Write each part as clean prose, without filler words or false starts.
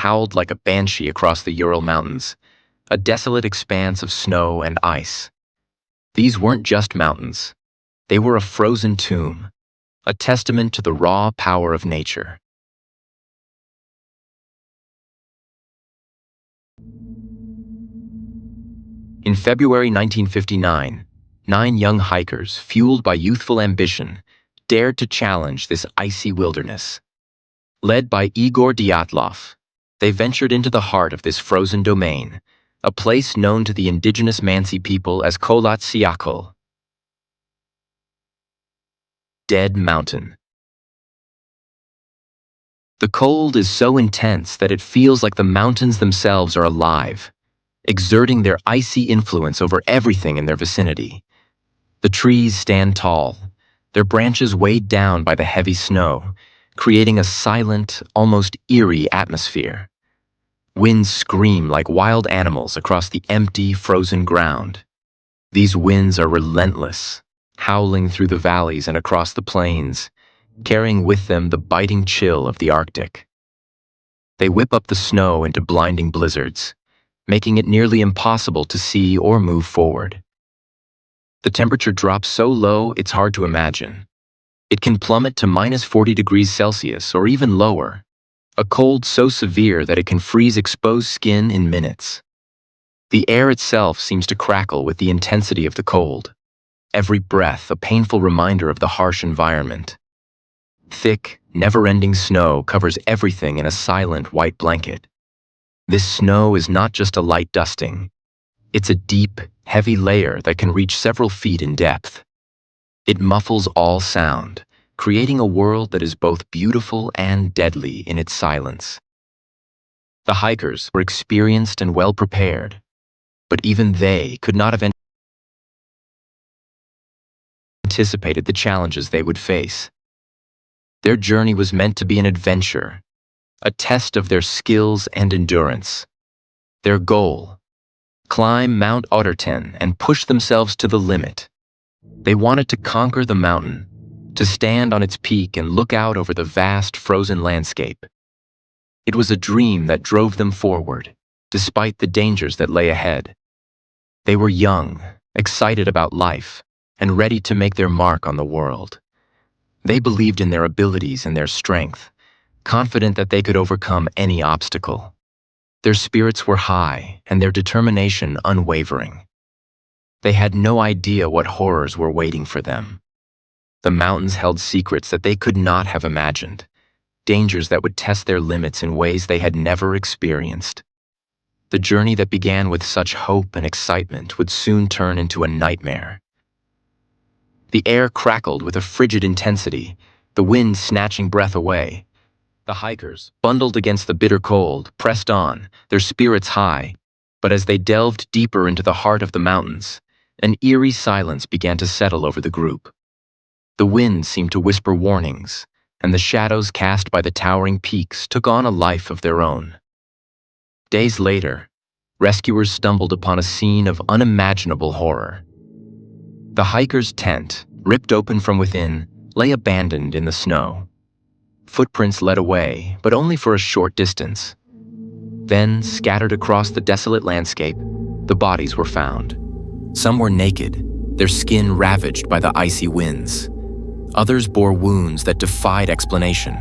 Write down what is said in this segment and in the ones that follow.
howled like a banshee across the Ural Mountains, a desolate expanse of snow and ice. These weren't just mountains. They were a frozen tomb, a testament to the raw power of nature. In February 1959, 9 young hikers, fueled by youthful ambition, dared to challenge this icy wilderness. Led by Igor Dyatlov, they ventured into the heart of this frozen domain, a place known to the indigenous Mansi people as Kholat Syakhl, Dead Mountain. The cold is so intense that it feels like the mountains themselves are alive, exerting their icy influence over everything in their vicinity. The trees stand tall, their branches weighed down by the heavy snow, creating a silent, almost eerie atmosphere. Winds scream like wild animals across the empty, frozen ground. These winds are relentless, howling through the valleys and across the plains, carrying with them the biting chill of the Arctic. They whip up the snow into blinding blizzards, making it nearly impossible to see or move forward. The temperature drops so low it's hard to imagine. It can plummet to -40 degrees Celsius or even lower, a cold so severe that it can freeze exposed skin in minutes. The air itself seems to crackle with the intensity of the cold, every breath a painful reminder of the harsh environment. Thick, never-ending snow covers everything in a silent white blanket. This snow is not just a light dusting. It's a deep, heavy layer that can reach several feet in depth. It muffles all sound, creating a world that is both beautiful and deadly in its silence. The hikers were experienced and well prepared, but even they could not have anticipated the challenges they would face. Their journey was meant to be an adventure, a test of their skills and endurance. Their goal: climb Mount Otterten and push themselves to the limit. They wanted to conquer the mountain, to stand on its peak and look out over the vast frozen landscape. It was a dream that drove them forward, despite the dangers that lay ahead. They were young, excited about life, and ready to make their mark on the world. They believed in their abilities and their strength, confident that they could overcome any obstacle. Their spirits were high and their determination unwavering. They had no idea what horrors were waiting for them. The mountains held secrets that they could not have imagined, dangers that would test their limits in ways they had never experienced. The journey that began with such hope and excitement would soon turn into a nightmare. The air crackled with a frigid intensity, the wind snatching breath away. The hikers, bundled against the bitter cold, pressed on, their spirits high. But as they delved deeper into the heart of the mountains, an eerie silence began to settle over the group. The wind seemed to whisper warnings, and the shadows cast by the towering peaks took on a life of their own. Days later, rescuers stumbled upon a scene of unimaginable horror. The hiker's tent, ripped open from within, lay abandoned in the snow. Footprints led away, but only for a short distance. Then, scattered across the desolate landscape, the bodies were found. Some were naked, their skin ravaged by the icy winds. Others bore wounds that defied explanation,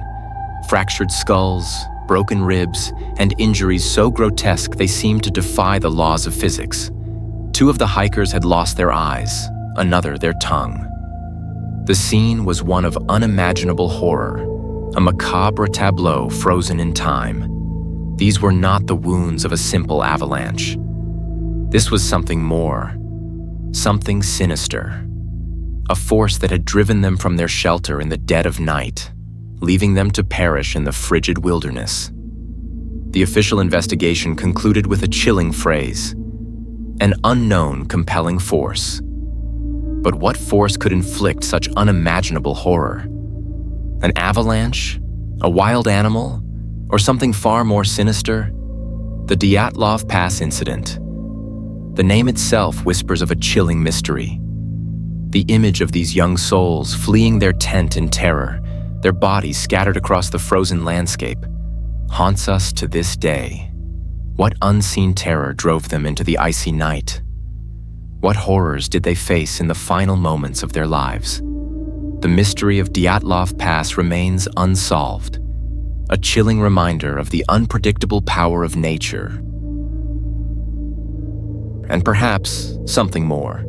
fractured skulls, broken ribs, and injuries so grotesque they seemed to defy the laws of physics. 2 of the hikers had lost their eyes, another their tongue. The scene was one of unimaginable horror, a macabre tableau frozen in time. These were not the wounds of a simple avalanche. This was something more, something sinister, a force that had driven them from their shelter in the dead of night, leaving them to perish in the frigid wilderness. The official investigation concluded with a chilling phrase: an unknown compelling force. But what force could inflict such unimaginable horror? An avalanche? A wild animal? Or something far more sinister? The Dyatlov Pass Incident. The name itself whispers of a chilling mystery. The image of these young souls fleeing their tent in terror, their bodies scattered across the frozen landscape, haunts us to this day. What unseen terror drove them into the icy night? What horrors did they face in the final moments of their lives? The mystery of Dyatlov Pass remains unsolved, a chilling reminder of the unpredictable power of nature. And perhaps something more.